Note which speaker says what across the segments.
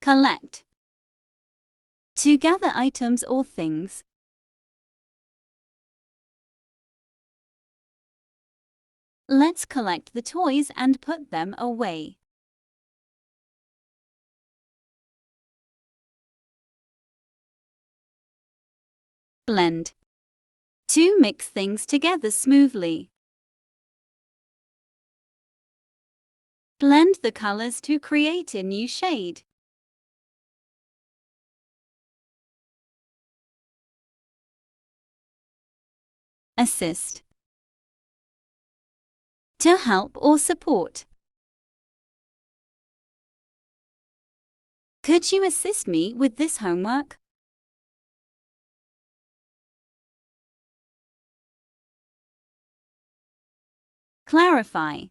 Speaker 1: Collect. To gather items or things. Let's collect the toys and put them away. Blend. To mix things together smoothly. Blend the colors to create a new shade. Assist. To help or support. Could you assist me with this homework? Clarify.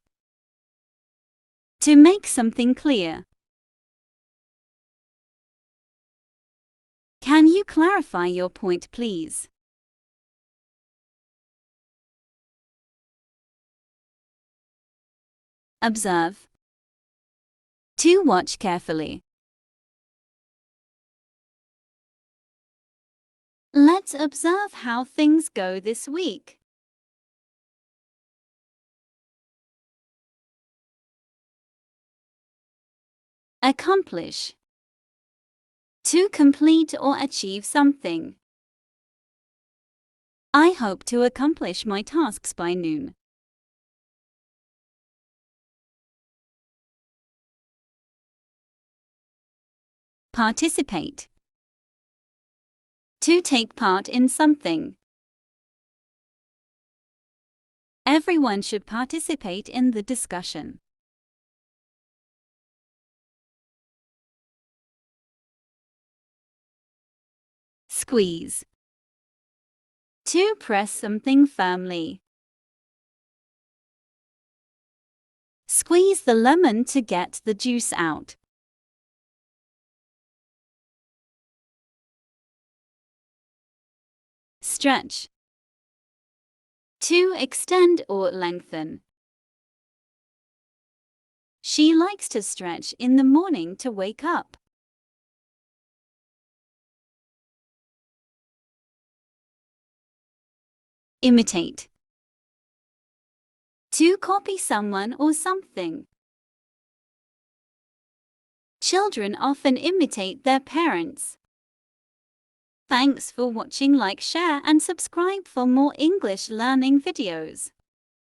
Speaker 1: To make something clear. Can you clarify your point, please? Observe. To watch carefully. Let's observe how things go this week. Accomplish. To complete or achieve something. I hope to accomplish my tasks by noon. Participate. To take part in something. Everyone should participate in the discussion. Squeeze. To press something firmly. Squeeze the lemon to get the juice out. Stretch. To extend or lengthen. She likes to stretch in the morning to wake up. Imitate. To copy someone or something. Children often imitate their parents. Thanks for watching. Like, share and subscribe for more English learning videos.